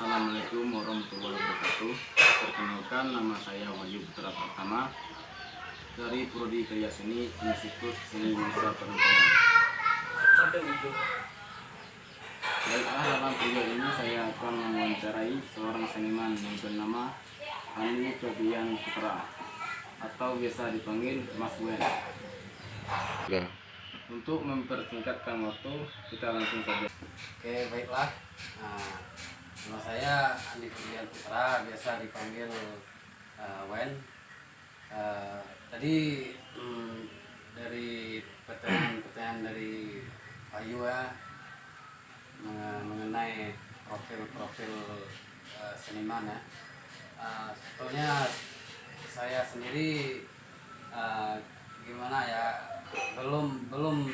Assalamualaikum warahmatullahi wabarakatuh. Perkenalkan, nama saya Wahyu Putra Pratama dari Prodi Karya Seni Institut Seni Nusa Penanggalan. Baiklah, dalam video ini saya akan mewawancarai seorang seniman yang bernama Hani Febian Putra atau biasa dipanggil Mas Wen. Untuk mempersingkatkan waktu, kita langsung saja. Oke, baiklah. Nama saya Hani Febian Putra, biasa dipanggil Wen. Tadi dari pertanyaan dari Ayu ya, mengenai profil seniman ya. Sebetulnya saya sendiri gimana ya, belum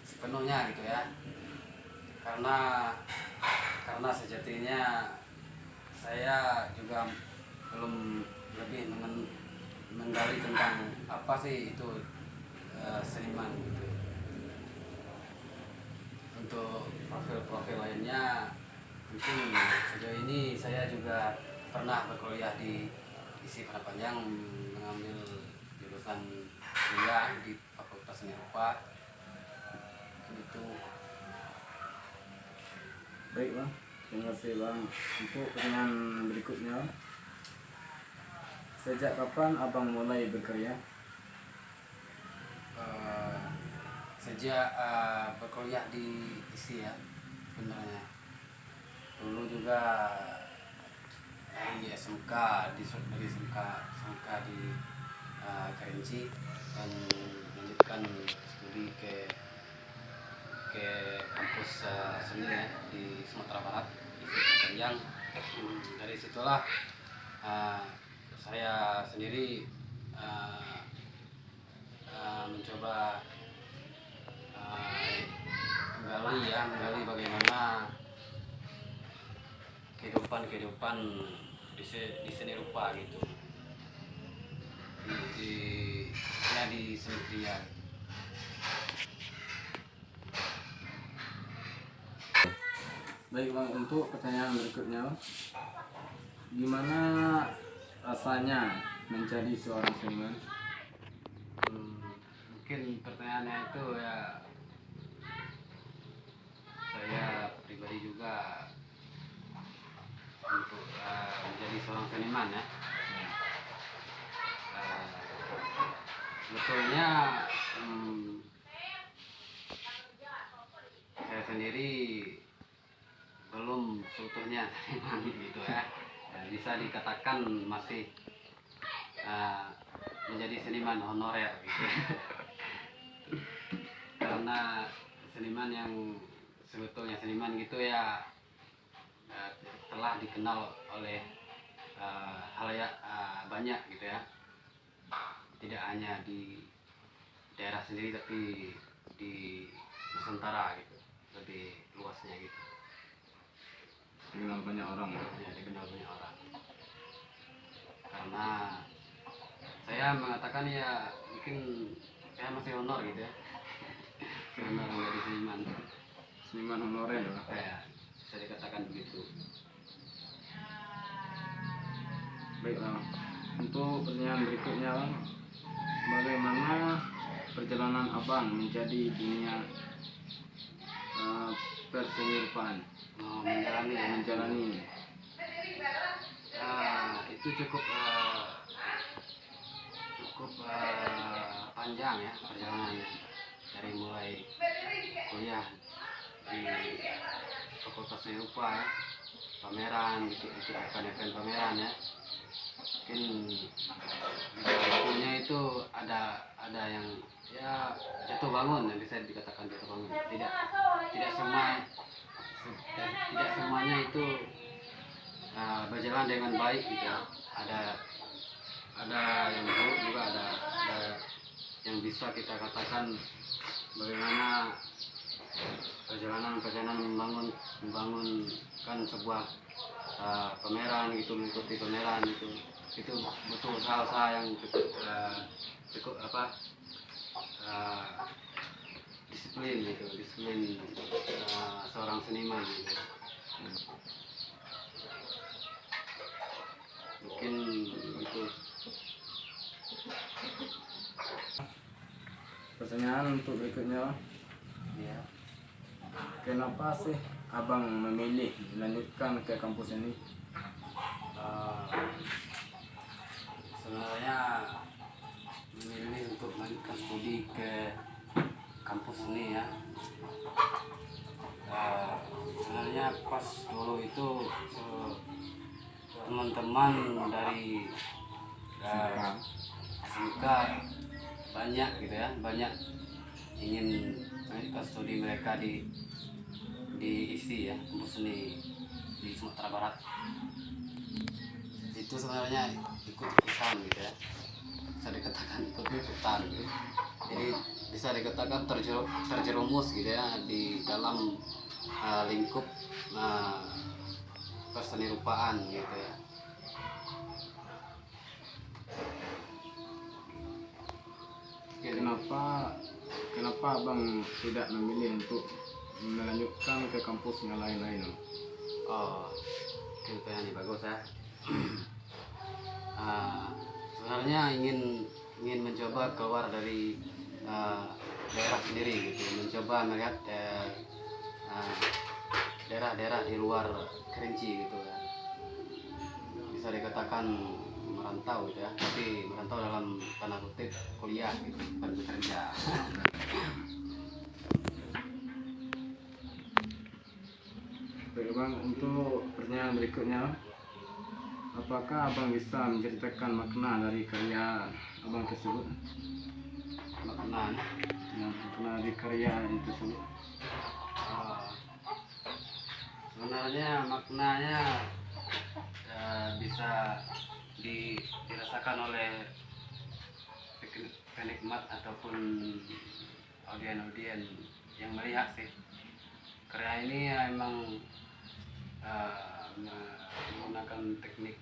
sepenuhnya gitu ya, karena sejatinya saya juga belum lebih menggali tentang apa sih itu seniman gitu. Untuk profil lainnya mungkin sejauh ini saya juga pernah berkuliah di ISI Panjang, mengambil jurusan kuliah di Fakultas Seni Rupa gitu. Baik Bang, terima kasih Bang. Untuk pertanyaan berikutnya, sejak kapan Abang mulai berkarya? Sejak berkuliah di ISI ya, sebenarnya dulu juga dari SMK di Kerinci, dan melanjutkan studi ke kampus seni ya, di Sumatera Barat, ISI Panjang. Dari situlah saya sendiri mencoba menggali bagaimana kehidupan di seni rupa gitu, di seni kriya. Baik Bang, untuk pertanyaan berikutnya, gimana rasanya menjadi seorang seniman? Mungkin pertanyaannya itu ya, saya pribadi juga untuk menjadi seorang seniman ya. Sebetulnya saya sendiri belum seutuhnya seniman gitu ya. Bisa dikatakan masih menjadi seniman honorer gitu. Karena seniman yang sebetulnya seniman gitu ya, telah dikenal oleh halayak banyak gitu ya, tidak hanya di daerah sendiri tapi di Nusantara gitu, lebih luasnya gitu. Dikenal banyak orang ya, dikenal banyak orang. Karena saya mengatakan ya, mungkin saya masih honor gitu ya. Honor menjadi seniman honorer ya, bisa dikatakan begitu. Baiklah, untuk pertanyaan berikutnya Bang, bagaimana perjalanan Abang menjadi dunia persenirupan? menjalani Itu cukup panjang ya perjalanannya, dari mulai kuliah di Fakultas Seni Rupa ya, pameran gitu, ikut event pameran ya. Mungkin bukunya itu ada yang ya jatuh bangun, yang bisa dikatakan jatuh bangun. Tidak semuanya itu berjalan dengan baik gitu ya. Ada yang buruk juga, ada yang bisa kita katakan bagaimana perjalanan membangunkan sebuah pameran gitu, mengikuti pameran itu butuh usaha yang cukup disiplin gitu, seorang seniman gitu. Mungkin itu. Pertanyaan untuk berikutnya, Ya. kenapa sih abang memilih melanjutkan ke kampus ini? Eh, Sebenarnya memilih untuk melanjutkan studi ke kampus ini ya. Sebenarnya pas dulu itu teman-teman dari SMK banyak gitu ya, banyak ingin melanjutkan studi mereka di ISI ya, kampus seni di Sumatera Barat. Itu sebenarnya ikut-ikutan gitu ya, bisa dikatakan ikut-ikutan gitu. Jadi bisa dikatakan terjerumus gitu ya di dalam lingkup persenirupaan gitu ya. Kenapa abang tidak memilih untuk melanjutkan ke kampus yang lain-lain? Oh, itu yang bagus ya. Sebenarnya ingin mencoba keluar dari daerah sendiri gitu, mencoba melihat daerah-daerah di luar Kerinci gitu ya. Bisa dikatakan merantau gitu ya, tapi merantau dalam tanda kutip kuliah gitu, bukan bekerja. Baik bang, untuk pertanyaan berikutnya, apakah abang bisa menceritakan makna dari karya abang tersebut? Makna Makna dari karya itu tersebut. sebenarnya maknanya bisa dirasakan oleh penikmat ataupun audien yang melihat sih. Karya ini emang menggunakan teknik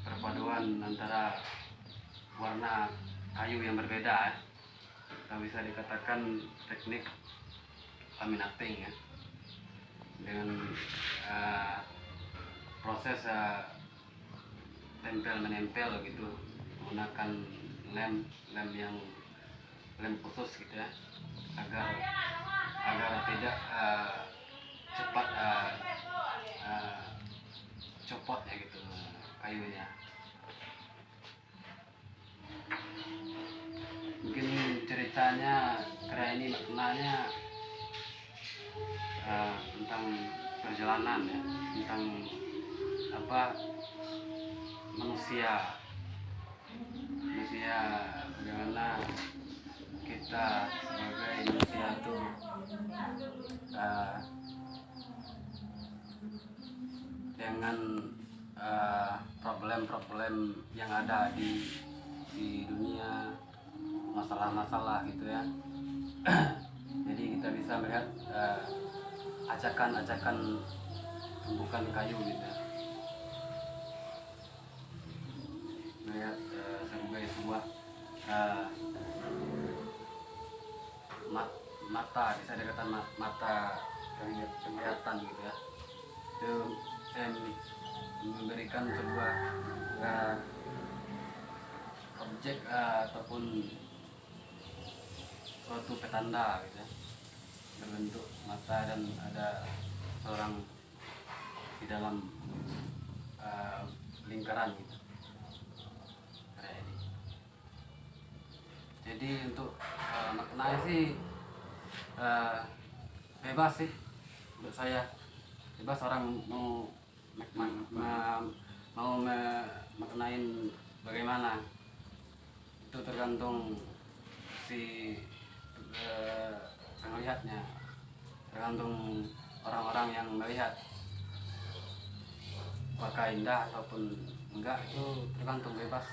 perpaduan antara warna kayu yang berbeda ya. Atau bisa dikatakan teknik laminating ya, dengan proses tempel menempel gitu, menggunakan lem khusus gitu ya, agar tidak cepat copot ya gitu kayunya. Mungkin ceritanya karya ini maknanya tentang perjalanan ya, tentang manusia bagaimana kita sebagai manusia itu dengan problem-problem yang ada di dunia, masalah-masalah gitu ya. Jadi kita bisa melihat acakan-acakan tumbukan kayu gitu ya. Melihat sebagai sebuah mata, bisa dikatakan mata penglihatan gitu ya. Itu memberikan sebuah objek ataupun suatu petanda gitu ya, berbentuk mata dan ada seorang di dalam lingkaran gitu kayak ini. Jadi untuk maknanya sih bebas sih untuk saya, bebas orang mau maknain bagaimana, itu tergantung si melihatnya, tergantung orang-orang yang melihat apakah indah ataupun enggak, itu tergantung bebas.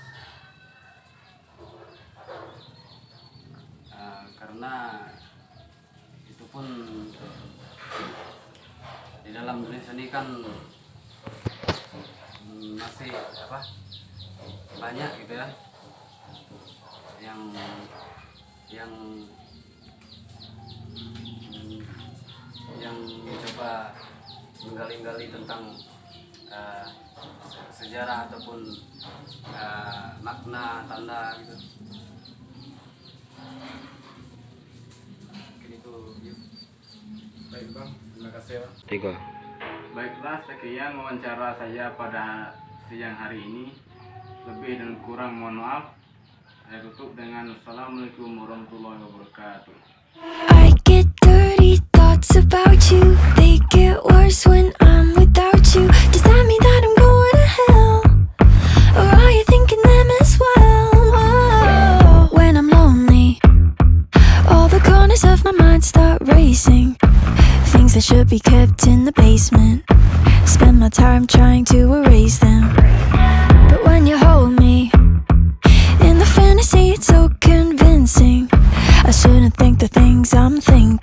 Karena itu pun di dalam dunia seni kan masih banyak gitu ya yang mencoba menggali-gali tentang sejarah ataupun makna tanda gitu. Mungkin itu. Baik Bang, terima kasih Bang. 3. Baiklah, sekian wawancara saya pada siang hari ini. Lebih dan kurang mohon maaf. Saya tutup dengan Assalamualaikum warahmatullahi wabarakatuh. I get dirty thoughts about you. They get worse when I'm without you. Does that mean that I'm going to hell? Or are you thinking them as well? Whoa. When I'm lonely, all the corners of my mind start racing. Things that should be kept in the basement. Spend my time trying to erase them. But when you hold me in the fantasy, it's so convincing. I shouldn't think the things I'm thinking.